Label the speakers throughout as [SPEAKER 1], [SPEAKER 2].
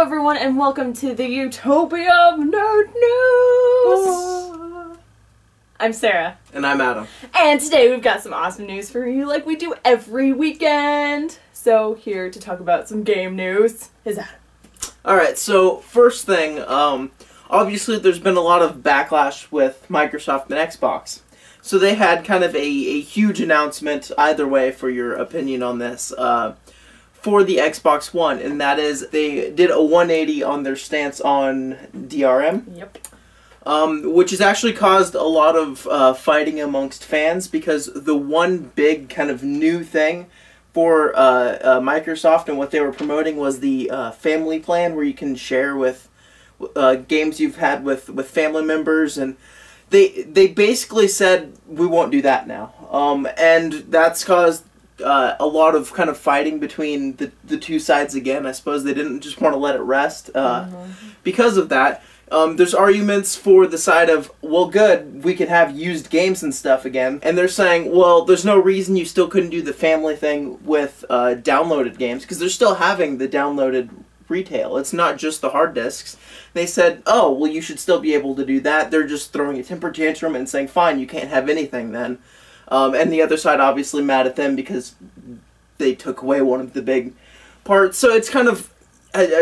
[SPEAKER 1] everyone, and welcome to the Utopia of Nerd News! I'm Sarah.
[SPEAKER 2] And I'm Adam.
[SPEAKER 1] And today we've got some awesome news for you like we do every weekend. So here to talk about some game news is Adam.
[SPEAKER 2] Alright, so first thing, obviously there's been a lot of backlash with Microsoft and Xbox. So they had kind of a huge announcement, either way for your opinion on this, for the Xbox One, and that is they did a 180 on their stance on DRM.
[SPEAKER 1] Yep.
[SPEAKER 2] Which has actually caused a lot of fighting amongst fans, because the one big kind of new thing for Microsoft and what they were promoting was the family plan, where you can share with games you've had with family members, and they basically said we won't do that now, and that's caused a lot of kind of fighting between the two sides again. I suppose they didn't just want to let it rest because of that. There's arguments for the side of, well, good, we could have used games and stuff again. And they're saying, well, there's no reason you still couldn't do the family thing with downloaded games, because they're still having the downloaded retail. It's not just the hard disks. They said, oh, well, you should still be able to do that. They're just throwing a temper tantrum and saying, fine, you can't have anything then. And the other side obviously mad at them because they took away one of the big parts. So it's kind of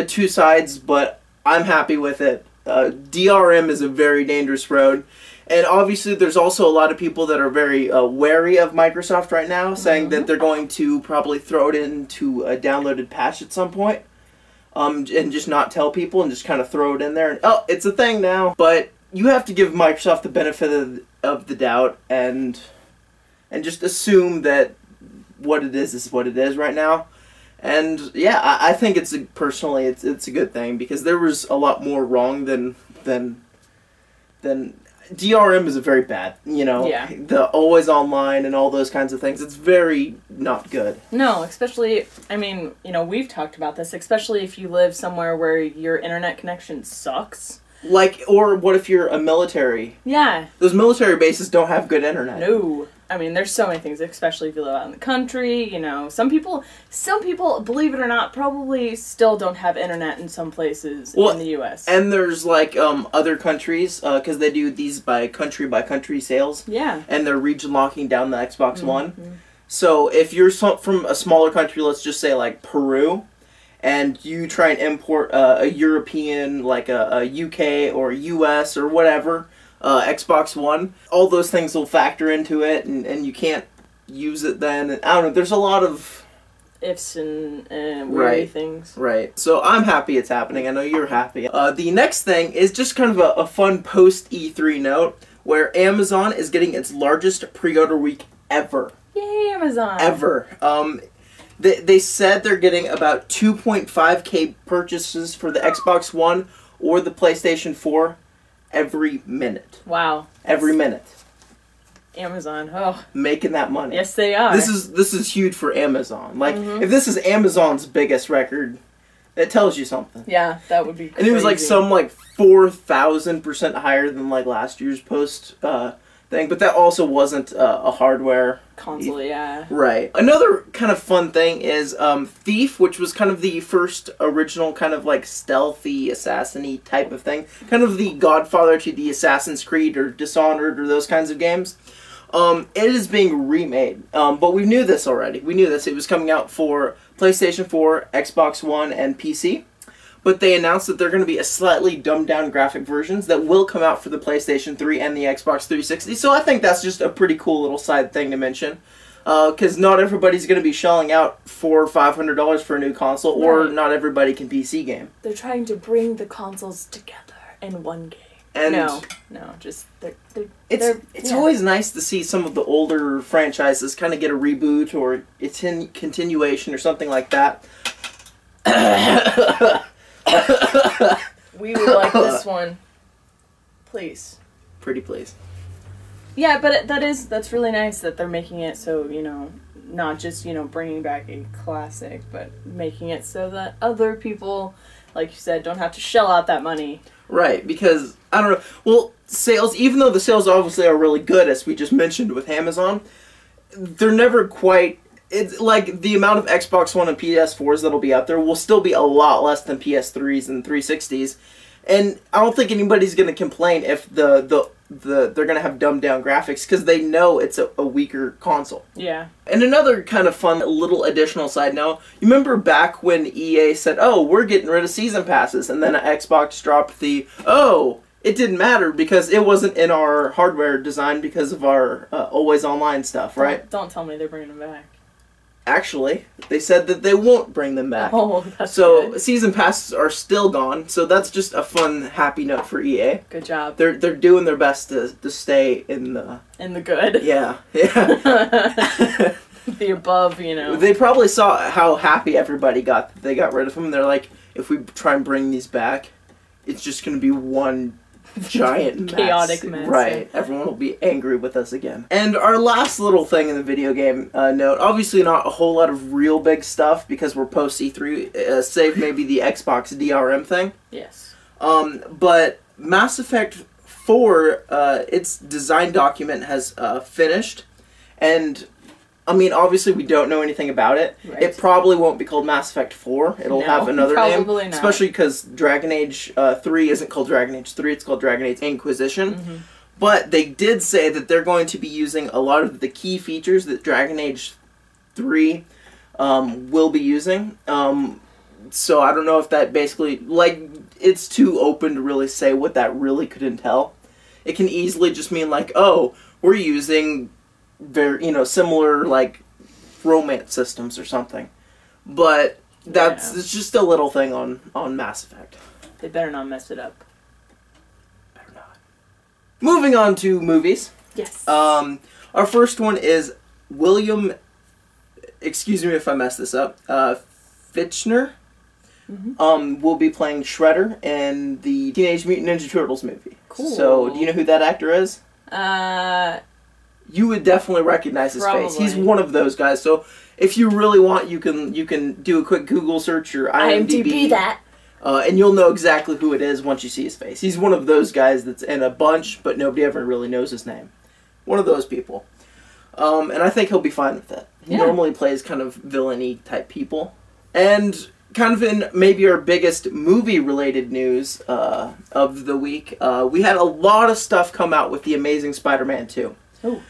[SPEAKER 2] two sides, but I'm happy with it. DRM is a very dangerous road. And obviously there's also a lot of people that are very wary of Microsoft right now, saying that they're going to probably throw it into a downloaded patch at some point. And just not tell people and just kind of throw it in there. And, oh, it's a thing now. But you have to give Microsoft the benefit of the doubt and just assume that what it is what it is right now. And yeah, I think personally it's a good thing, because there was a lot more wrong than DRM is a very bad, you know, the always online and all those kinds of things. It's very not good.
[SPEAKER 1] No, especially, I mean, you know, we've talked about this, especially if you live somewhere where your internet connection sucks. Like,
[SPEAKER 2] or what if you're a military?
[SPEAKER 1] Yeah.
[SPEAKER 2] Those military bases don't have good internet.
[SPEAKER 1] No. I mean, there's so many things, especially if you live out in the country, you know. Some people, believe it or not, probably still don't have internet in some places in the U.S.
[SPEAKER 2] And there's, like, other countries, because they do these by country sales.
[SPEAKER 1] Yeah.
[SPEAKER 2] And they're region locking down the Xbox One. So if you're from a smaller country, let's just say, like, Peru, and you try and import a European, like a UK or US or whatever, Xbox One, all those things will factor into it, and you can't use it then. And I don't know, there's a lot of
[SPEAKER 1] ifs and weird things.
[SPEAKER 2] Right. So I'm happy it's happening. I know you're happy. The next thing is just kind of a fun post-E3 note, where Amazon is getting its largest pre-order week ever.
[SPEAKER 1] Yay, Amazon!
[SPEAKER 2] Ever. They said they're getting about 2.5K purchases for the Xbox One or the PlayStation 4 every minute.
[SPEAKER 1] Wow.
[SPEAKER 2] Every minute.
[SPEAKER 1] Amazon, oh.
[SPEAKER 2] Making that money.
[SPEAKER 1] Yes, they are.
[SPEAKER 2] This is huge for Amazon. Like, if this is Amazon's biggest record, it tells you something.
[SPEAKER 1] Yeah, that would be crazy.
[SPEAKER 2] And it was like some, like, 4,000% higher than, like, last year's post thing, but that also wasn't a hardware
[SPEAKER 1] console, yeah.
[SPEAKER 2] Right. Another kind of fun thing is Thief, which was kind of the first original kind of like stealthy, assassin-y type of thing. Kind of the godfather to the Assassin's Creed or Dishonored or those kinds of games. It is being remade, but we knew this already. We knew this. It was coming out for PlayStation 4, Xbox One, and PC. But they announced that they're going to be a slightly dumbed-down graphic versions that will come out for the PlayStation 3 and the Xbox 360. So I think that's just a pretty cool little side thing to mention. Because not everybody's going to be shelling out $400 or $500 for a new console, or not everybody can PC game.
[SPEAKER 1] They're trying to bring the consoles together in one game.
[SPEAKER 2] And
[SPEAKER 1] no, just
[SPEAKER 2] it's always nice to see some of the older franchises kind of get a reboot, or it's in continuation or something like that.
[SPEAKER 1] We would like this one, please.
[SPEAKER 2] Pretty please.
[SPEAKER 1] Yeah, but that's really nice that they're making it so, you know, not just, you know, bringing back a classic, but making it so that other people, like you said, don't have to shell out that money.
[SPEAKER 2] Right, because, I don't know, well, sales, even though the sales obviously are really good, as we just mentioned with Amazon, they're never quite it's like the amount of Xbox One and PS4s that'll be out there will still be a lot less than PS3s and 360s. And I don't think anybody's going to complain if they're going to have dumbed down graphics because they know it's a weaker console.
[SPEAKER 1] Yeah.
[SPEAKER 2] And another kind of fun little additional side note, you remember back when EA said, oh, we're getting rid of season passes, and then Xbox dropped the, oh, it didn't matter because it wasn't in our hardware design because of our always online stuff, right?
[SPEAKER 1] Don't tell me they're bringing them back.
[SPEAKER 2] Actually, they said that they won't bring them back.
[SPEAKER 1] Oh, that's
[SPEAKER 2] so
[SPEAKER 1] good.
[SPEAKER 2] Season passes are still gone. So that's just a fun, happy note for EA.
[SPEAKER 1] Good job.
[SPEAKER 2] They're doing their best to stay in the
[SPEAKER 1] good.
[SPEAKER 2] Yeah.
[SPEAKER 1] The above, you know.
[SPEAKER 2] They probably saw how happy everybody got that they got rid of them. They're like, if we try and bring these back, it's just going to be one giant
[SPEAKER 1] chaotic mess.
[SPEAKER 2] Right. Everyone will be angry with us again. And our last little thing in the video game note, obviously not a whole lot of real big stuff because we're post E3, save maybe the Xbox DRM thing.
[SPEAKER 1] Yes.
[SPEAKER 2] But Mass Effect 4, its design document has finished, and I mean, obviously we don't know anything about it.
[SPEAKER 1] Right.
[SPEAKER 2] It probably won't be called Mass Effect 4. It'll have another name.
[SPEAKER 1] Not.
[SPEAKER 2] Especially because Dragon Age 3 isn't called Dragon Age 3, it's called Dragon Age Inquisition.
[SPEAKER 1] Mm-hmm.
[SPEAKER 2] But they did say that they're going to be using a lot of the key features that Dragon Age 3 will be using. So I don't know if that basically, like, it's too open to really say what that really could entail. It can easily just mean like, oh, we're using very, similar, like, romance systems or something. But it's just a little thing on Mass Effect.
[SPEAKER 1] They better not mess it up.
[SPEAKER 2] Better not. Moving on to movies.
[SPEAKER 1] Yes.
[SPEAKER 2] Our first one is William, excuse me if I mess this up, Fichtner. Mm-hmm. Will be playing Shredder in the Teenage Mutant Ninja Turtles movie.
[SPEAKER 1] Cool.
[SPEAKER 2] So, do you know who that actor is? You would definitely recognize his face. He's one of those guys. So if you really want, you can do a quick Google search or IMDb
[SPEAKER 1] that.
[SPEAKER 2] And you'll know exactly who it is once you see his face. He's one of those guys that's in a bunch, but nobody ever really knows his name. One of those people. And I think he'll be fine with that. He normally plays kind of villainy type people. And kind of in maybe our biggest movie-related news of the week, we had a lot of stuff come out with The Amazing Spider-Man 2.
[SPEAKER 1] Oh.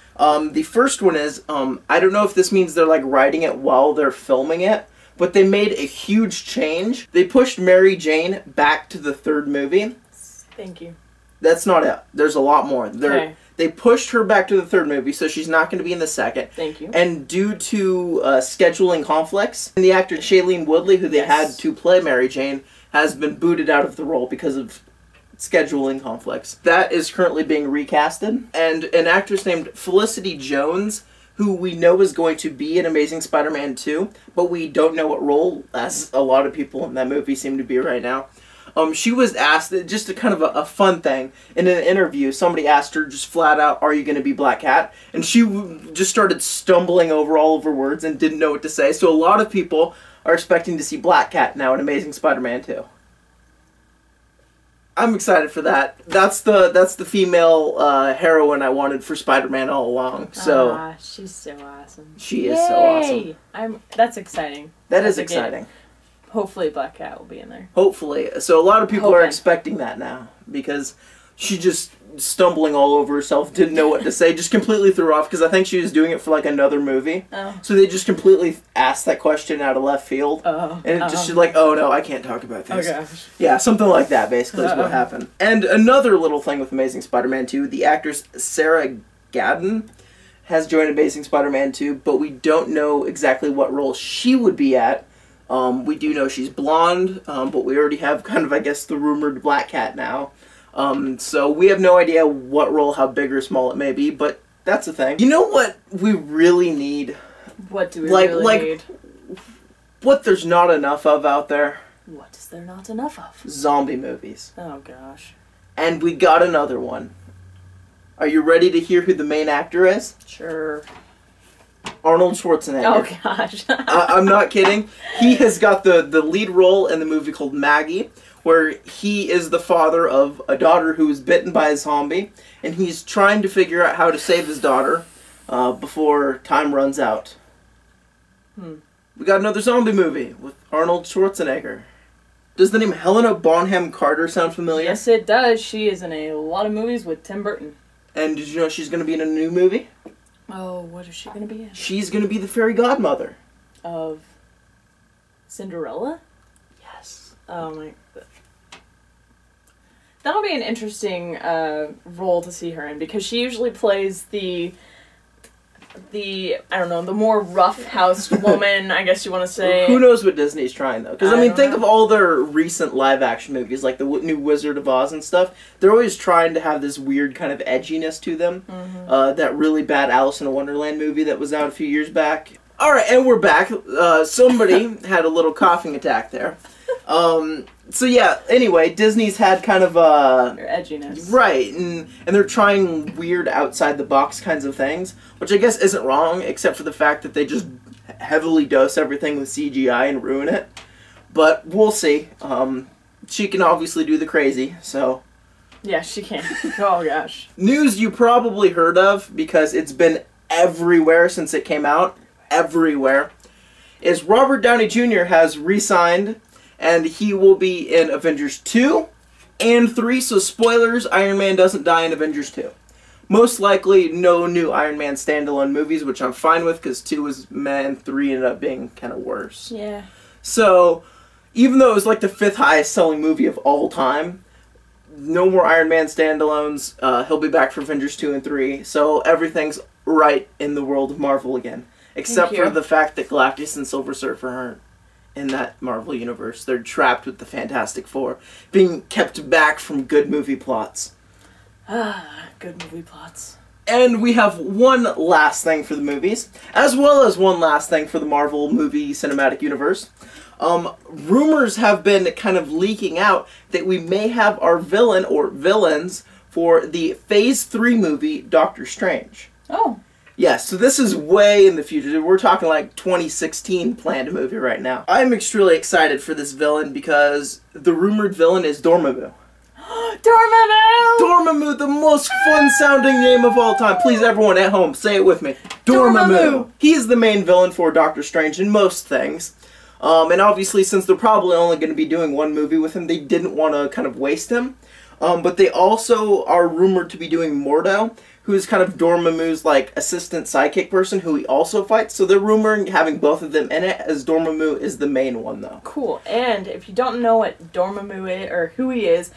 [SPEAKER 2] The first one is, I don't know if this means they're like writing it while they're filming it, but they made a huge change. They pushed Mary Jane back to the third movie.
[SPEAKER 1] Thank you.
[SPEAKER 2] That's not it. There's a lot more.
[SPEAKER 1] Okay.
[SPEAKER 2] They pushed her back to the third movie, so she's not going to be in the second.
[SPEAKER 1] Thank you.
[SPEAKER 2] And due to scheduling conflicts, the actor Shailene Woodley, who they had to play Mary Jane, has been booted out of the role because of scheduling conflicts. That is currently being recasted, and an actress named Felicity Jones, who we know is going to be in Amazing Spider-Man 2, but we don't know what role, as a lot of people in that movie seem to be right now. She was asked, just a kind of a fun thing, in an interview, somebody asked her just flat out, are you going to be Black Cat? And she just started stumbling over all of her words and didn't know what to say, so a lot of people are expecting to see Black Cat now in Amazing Spider-Man 2. I'm excited for that. That's the female heroine I wanted for Spider-Man all along. So
[SPEAKER 1] she's so awesome.
[SPEAKER 2] She is so awesome.
[SPEAKER 1] That's exciting.
[SPEAKER 2] That is exciting.
[SPEAKER 1] Hopefully Black Cat will be in there.
[SPEAKER 2] Hopefully. So a lot of people are expecting that now because she just stumbling all over herself, didn't know what to say, just completely threw her off because I think she was doing it for like another movie. Oh. So they just completely asked that question out of left field. Oh. And it just she's like, oh no, I can't talk about this. Oh gosh. Yeah, something like that basically is what happened. And another little thing with Amazing Spider-Man 2, the actress Sarah Gadon has joined Amazing Spider-Man 2, but we don't know exactly what role she would be at. We do know she's blonde, but we already have kind of, I guess, the rumored Black Cat now. So we have no idea what role, how big or small it may be, but that's the thing. You know what we really need?
[SPEAKER 1] What do we really need?
[SPEAKER 2] What there's not enough of out there?
[SPEAKER 1] What is there not enough of?
[SPEAKER 2] Zombie movies.
[SPEAKER 1] Oh gosh.
[SPEAKER 2] And we got another one. Are you ready to hear who the main actor is?
[SPEAKER 1] Sure.
[SPEAKER 2] Arnold Schwarzenegger.
[SPEAKER 1] Oh gosh.
[SPEAKER 2] I'm not kidding. He has got the lead role in the movie called Maggie, where he is the father of a daughter who is bitten by a zombie, and he's trying to figure out how to save his daughter before time runs out. We got another zombie movie with Arnold Schwarzenegger. Does the name Helena Bonham Carter sound familiar?
[SPEAKER 1] Yes, it does. She is in a lot of movies with Tim Burton.
[SPEAKER 2] And did you know she's going to be in a new movie?
[SPEAKER 1] Oh, what is she going to be in?
[SPEAKER 2] She's going to be the fairy godmother.
[SPEAKER 1] Of Cinderella?
[SPEAKER 2] Yes.
[SPEAKER 1] Oh my... That'll be an interesting role to see her in, because she usually plays the I don't know, the more rough-housed woman, I guess you want to say.
[SPEAKER 2] Who knows what Disney's trying, though? Because, I mean, think of all their recent live-action movies, like the new Wizard of Oz and stuff. They're always trying to have this weird kind of edginess to them. That really bad Alice in Wonderland movie that was out a few years back. Alright, and we're back. Somebody had a little coughing attack there. So yeah, anyway, Disney's had kind of
[SPEAKER 1] their edginess.
[SPEAKER 2] Right, and they're trying weird outside-the-box kinds of things, which I guess isn't wrong, except for the fact that they just heavily dose everything with CGI and ruin it. But we'll see. She can obviously do the crazy, so...
[SPEAKER 1] Yeah, she can. Oh, gosh.
[SPEAKER 2] News you probably heard of, because it's been everywhere since it came out. Everywhere. Is Robert Downey Jr. has re-signed... And he will be in Avengers 2 and 3, so spoilers, Iron Man doesn't die in Avengers 2. Most likely, no new Iron Man standalone movies, which I'm fine with, because 2 was meh, and 3 ended up being kind of worse.
[SPEAKER 1] Yeah.
[SPEAKER 2] So, even though it was like the 5th highest selling movie of all time, no more Iron Man standalones. He'll be back for Avengers 2 and 3, so everything's right in the world of Marvel again. Except for the fact that Galactus and Silver Surfer aren't in that Marvel universe. They're trapped with the Fantastic Four, being kept back from good movie plots.
[SPEAKER 1] Good movie plots.
[SPEAKER 2] And we have one last thing for the movies, as well as one last thing for the Marvel movie cinematic universe. Rumors have been kind of leaking out that we may have our villain, or villains, for the Phase 3 movie, Doctor Strange.
[SPEAKER 1] Oh.
[SPEAKER 2] Yes, so this is way in the future. We're talking like 2016 planned movie right now. I'm extremely excited for this villain because the rumored villain is Dormammu.
[SPEAKER 1] Dormammu!
[SPEAKER 2] Dormammu, the most fun-sounding name of all time. Please, everyone at home, say it with me. Dormammu! He's the main villain for Doctor Strange in most things. And obviously, since they're probably only going to be doing one movie with him, they didn't want to kind of waste him. But they also are rumored to be doing Mordo, who's kind of Dormammu's, like, assistant sidekick person who he also fights. So they're rumoring having both of them in it, as Dormammu is the main one, though. Cool.
[SPEAKER 1] And if you don't know what Dormammu is, or who he is,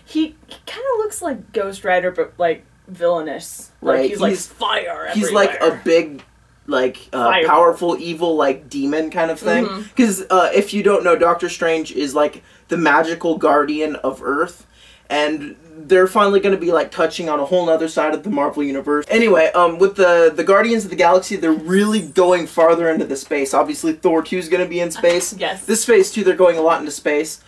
[SPEAKER 1] he kind of looks like Ghost Rider, but, like, villainous. Like,
[SPEAKER 2] right.
[SPEAKER 1] He's like fire everywhere.
[SPEAKER 2] He's like a big, like, powerful, evil, like, demon kind of thing. Because if you don't know, Doctor Strange is, like, the magical guardian of Earth. And they're finally going to be, like, touching on a whole other side of the Marvel Universe. Anyway, with the Guardians of the Galaxy, they're really going farther into the space. Obviously, Thor 2 is going to be in space.
[SPEAKER 1] Yes.
[SPEAKER 2] This Phase 2, they're going a lot into space.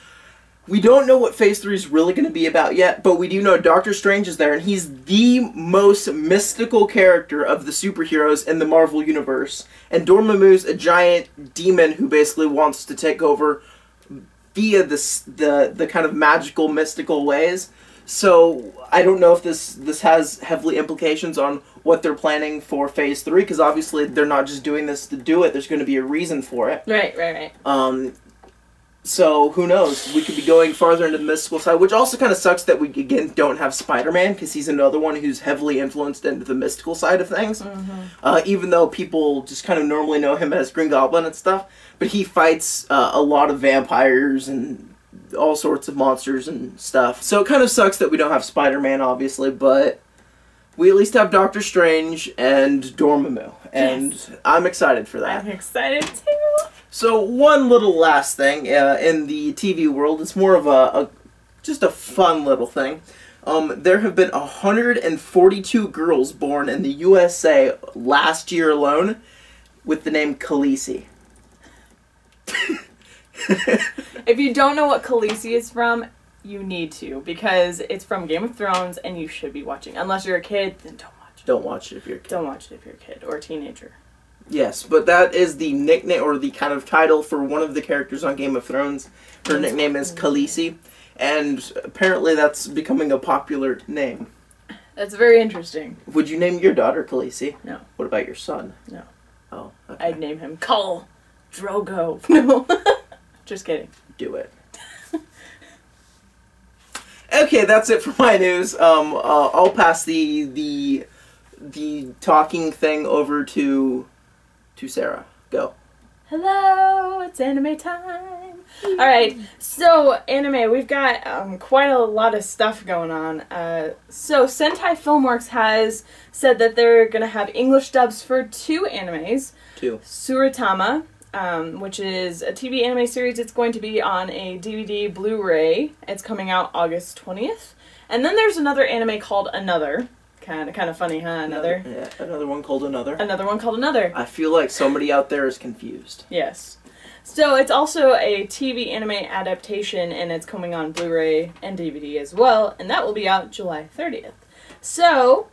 [SPEAKER 2] We don't know what Phase 3 is really going to be about yet, but we do know Doctor Strange is there, and he's the most mystical character of the superheroes in the Marvel Universe. And Dormammu's a giant demon who basically wants to take over via the kind of magical, mystical ways. So I don't know if this has heavily implications on what they're planning for Phase 3, because obviously they're not just doing this to do it. There's going to be a reason for it.
[SPEAKER 1] Right.
[SPEAKER 2] So who knows? We could be going farther into the mystical side, which also kind of sucks that we, again, don't have Spider-Man, because he's another one who's heavily influenced into the mystical side of things. Even though people just kind of normally know him as Green Goblin and stuff. But he fights a lot of vampires and all sorts of monsters and stuff. So it kind of sucks that we don't have Spider-Man, obviously, but we at least have Doctor Strange and Dormammu. And yes. I'm excited for that.
[SPEAKER 1] I'm excited too.
[SPEAKER 2] So one little last thing in the TV world, it's more of just a fun little thing. There have been 142 girls born in the USA last year alone with the name Khaleesi.
[SPEAKER 1] If you don't know what Khaleesi is from, you need to, because it's from Game of Thrones and you should be watching. Unless you're a kid, then don't watch it.
[SPEAKER 2] Don't watch it if you're a kid.
[SPEAKER 1] Don't watch it if you're a kid or a teenager.
[SPEAKER 2] Yes, but that is the nickname, or the kind of title for one of the characters on Game of Thrones. Her nickname is Khaleesi, and apparently that's becoming a popular name.
[SPEAKER 1] That's very interesting.
[SPEAKER 2] Would you name your daughter Khaleesi?
[SPEAKER 1] No.
[SPEAKER 2] What about your son?
[SPEAKER 1] No.
[SPEAKER 2] Oh, okay.
[SPEAKER 1] I'd name him Khal Drogo. No. Just kidding.
[SPEAKER 2] Do it. Okay, that's it for my news. I'll pass the talking thing over to Sarah. Go.
[SPEAKER 1] Hello, it's anime time. Alright, so anime, we've got quite a lot of stuff going on. So Sentai Filmworks has said that they're going to have English dubs for 2 animes.
[SPEAKER 2] 2.
[SPEAKER 1] Suritama, which is a TV anime series. It's going to be on a DVD Blu-ray. It's coming out August 20th. And then there's another anime called Another. Kind of funny, huh? Another?
[SPEAKER 2] Yeah, another one called Another.
[SPEAKER 1] Another one called Another.
[SPEAKER 2] I feel like somebody out there is confused.
[SPEAKER 1] Yes. So it's also a TV anime adaptation, and it's coming on Blu-ray and DVD as well, and that will be out July 30th. So,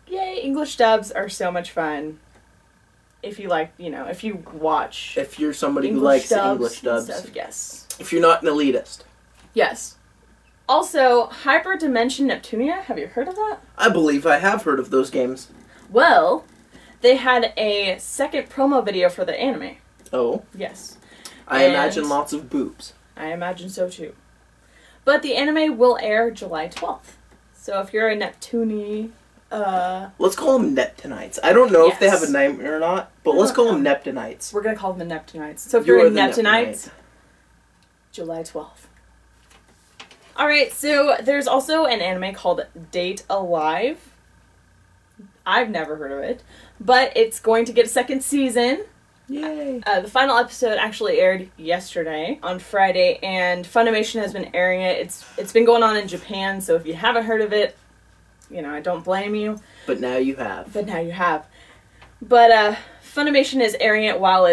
[SPEAKER 1] yay, English dubs are so much fun. If you like, you know, if you watch
[SPEAKER 2] If you're somebody who
[SPEAKER 1] English
[SPEAKER 2] likes English dubs.
[SPEAKER 1] stuff, yes.
[SPEAKER 2] If you're not an elitist.
[SPEAKER 1] Yes. Also, Hyperdimension Neptunia, have you heard of that?
[SPEAKER 2] I believe I have heard of those games.
[SPEAKER 1] Well, they had a second promo video for the anime.
[SPEAKER 2] Oh?
[SPEAKER 1] Yes.
[SPEAKER 2] I imagine lots of boobs.
[SPEAKER 1] I imagine so too. But the anime will air July 12th. So if you're a Neptuni,
[SPEAKER 2] let's call them Neptunites. I don't know if they
[SPEAKER 1] Yes.
[SPEAKER 2] have a name or not, but let's call them Neptunites.
[SPEAKER 1] we're gonna call them the Neptunites. So if you're a
[SPEAKER 2] the
[SPEAKER 1] Neptunite, July 12th. Alright, so there's also an anime called Date Alive. I've never heard of it, but it's going to get a second season.
[SPEAKER 2] Yay.
[SPEAKER 1] The final episode actually aired yesterday on Friday, and Funimation has been airing it. It's been going on in Japan, so if you haven't heard of it, you know, I don't blame you.
[SPEAKER 2] But now you have.
[SPEAKER 1] But now you have. But Funimation is airing it while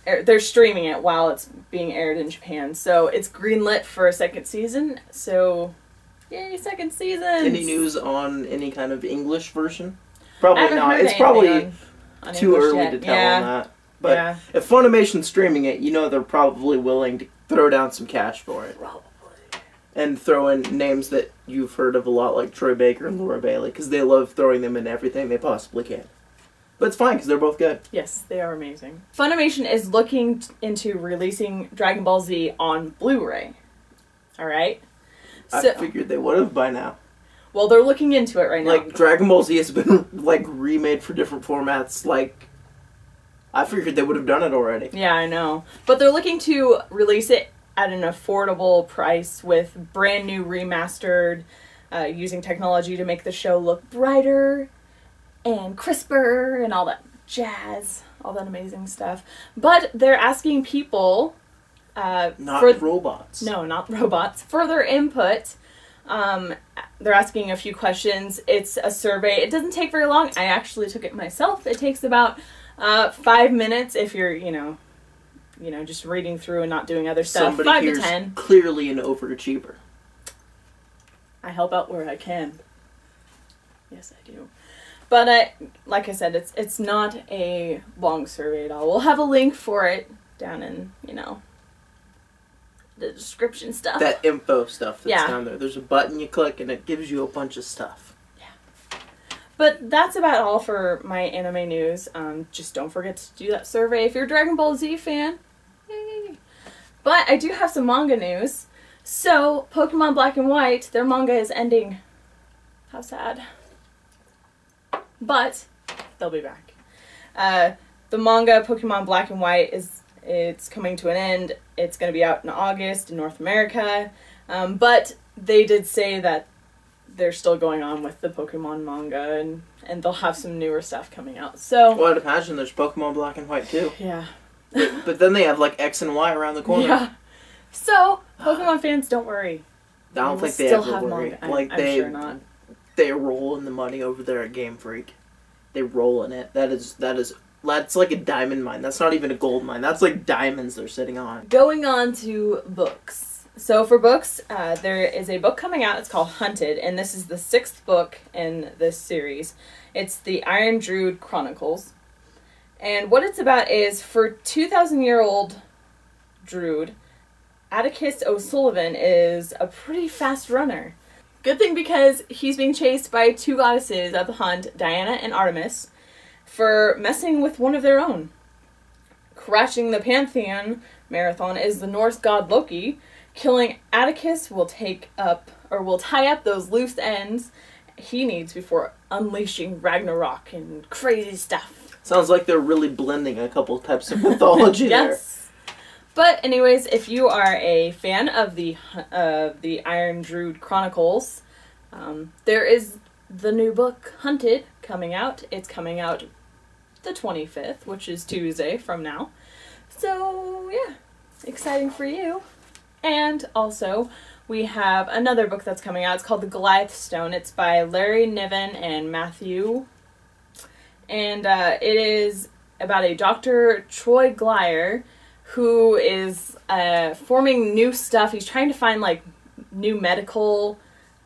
[SPEAKER 1] they're streaming it while it's being aired in Japan. So it's greenlit for a second season. So, yay, second season!
[SPEAKER 2] Any news on any kind of English version? Probably
[SPEAKER 1] I haven't
[SPEAKER 2] not.
[SPEAKER 1] heard
[SPEAKER 2] It's probably
[SPEAKER 1] on
[SPEAKER 2] too
[SPEAKER 1] English
[SPEAKER 2] early
[SPEAKER 1] yet.
[SPEAKER 2] to tell
[SPEAKER 1] Yeah.
[SPEAKER 2] on that. But
[SPEAKER 1] Yeah.
[SPEAKER 2] if Funimation's streaming it, you know they're probably willing to throw down some cash for it.
[SPEAKER 1] Probably.
[SPEAKER 2] And throw in names that you've heard of a lot, like Troy Baker and Laura Bailey, because they love throwing them in everything they possibly can. But it's fine, because they're both good.
[SPEAKER 1] Yes, they are amazing. Funimation is looking into releasing Dragon Ball Z on Blu-ray. Alright?
[SPEAKER 2] I figured they would have by now.
[SPEAKER 1] Well, they're looking into it right now.
[SPEAKER 2] Like, Dragon Ball Z has been, like, remade for different formats, like... I figured they would have done it already.
[SPEAKER 1] Yeah, I know. But they're looking to release it at an affordable price with brand new remastered, using technology to make the show look brighter and crisper and all that jazz, all that amazing stuff. But they're asking people...
[SPEAKER 2] not robots.
[SPEAKER 1] No, not robots. For their input. They're asking a few questions. It's a survey. It doesn't take very long. I actually took it myself. It takes about 5 minutes if you're, you know, just reading through and not doing other stuff.
[SPEAKER 2] Somebody
[SPEAKER 1] 5
[SPEAKER 2] here's
[SPEAKER 1] to 10.
[SPEAKER 2] clearly an overachiever.
[SPEAKER 1] I help out where I can. Yes, I do. But like I said, it's not a long survey at all. We'll have a link for it down in, you know, the description stuff.
[SPEAKER 2] That info stuff that's
[SPEAKER 1] Yeah.
[SPEAKER 2] down there. There's a button you click and it gives you a bunch of stuff.
[SPEAKER 1] Yeah. But that's about all for my anime news. Just don't forget to do that survey if you're a Dragon Ball Z fan. Yay. But I do have some manga news. So, Pokemon Black and White, their manga is ending. How sad. But they'll be back. The manga Pokemon Black and White it's coming to an end. It's going to be out in August in North America. But they did say that they're still going on with the Pokemon manga, and they'll have some newer stuff coming out. So,
[SPEAKER 2] Well, I'd imagine there's Pokemon Black and White too.
[SPEAKER 1] yeah.
[SPEAKER 2] But then they have like X and Y around the corner.
[SPEAKER 1] Yeah. So, Pokemon fans, don't worry.
[SPEAKER 2] I don't think they
[SPEAKER 1] still
[SPEAKER 2] ever
[SPEAKER 1] have
[SPEAKER 2] worry.
[SPEAKER 1] manga.
[SPEAKER 2] Like
[SPEAKER 1] I'm
[SPEAKER 2] they
[SPEAKER 1] sure not.
[SPEAKER 2] they roll in the money over there at Game Freak. They roll in it. That's like a diamond mine. That's not even a gold mine. That's like diamonds they're sitting on.
[SPEAKER 1] Going on to books. So for books, there is a book coming out. It's called Hunted, and this is the 6th book in this series. It's the Iron Druid Chronicles. And what it's about is, for 2,000-year-old Druid, Atticus O'Sullivan is a pretty fast runner. Good thing, because he's being chased by 2 goddesses of the hunt, Diana and Artemis. for messing with one of their own. Crashing the Pantheon marathon is the Norse god Loki. Killing Atticus will tie up those loose ends he needs before unleashing Ragnarok and crazy stuff.
[SPEAKER 2] Sounds like they're really blending a couple types of mythology
[SPEAKER 1] Yes. But anyways, if you are a fan of the Iron Druid Chronicles, there is the new book Hunted coming out. It's coming out the 25th, which is Tuesday from now. So, yeah, exciting for you. And also, we have another book that's coming out. It's called The Goliath Stone. It's by Larry Niven and Matthew. And it is about a Dr. Troy Glyer who is forming new stuff. He's trying to find, like, new medical,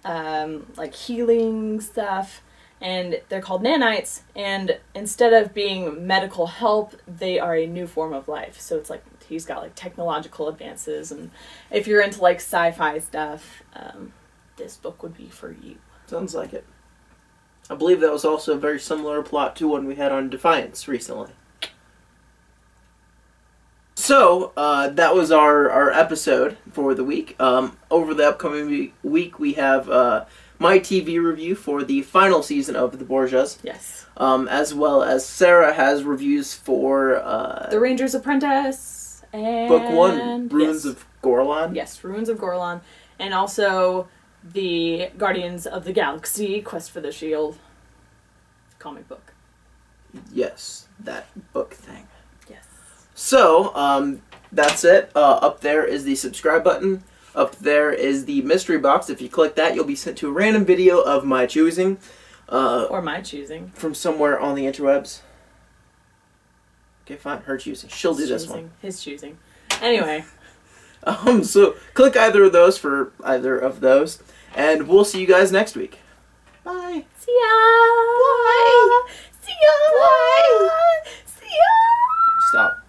[SPEAKER 1] like, healing stuff. And they're called nanites, and instead of being medical help, they are a new form of life. So it's like, he's got like technological advances, and if you're into like sci-fi stuff, this book would be for you.
[SPEAKER 2] Sounds like it. I believe that was also a very similar plot to one we had on Defiance recently. So, that was our episode for the week. Over the upcoming week, we have my TV review for the final season of The Borgias.
[SPEAKER 1] Yes.
[SPEAKER 2] As well as Sarah has reviews for
[SPEAKER 1] The Ranger's Apprentice and
[SPEAKER 2] Book 1, Ruins of Gorlan.
[SPEAKER 1] Yes, Ruins of Gorlan. And also the Guardians of the Galaxy, Quest for the Shield comic book.
[SPEAKER 2] Yes, that book thing.
[SPEAKER 1] Yes.
[SPEAKER 2] So, that's it. Up there is the subscribe button. Up there is the mystery box. If you click that, you'll be sent to a random video of my choosing.
[SPEAKER 1] Or my choosing.
[SPEAKER 2] From somewhere on the interwebs. Okay, fine. Her choosing. She'll do this one.
[SPEAKER 1] His choosing. Anyway.
[SPEAKER 2] So, click either of those for either of those. And we'll see you guys next week. Bye.
[SPEAKER 1] See ya. Bye. See ya. Bye. See ya.
[SPEAKER 2] Stop.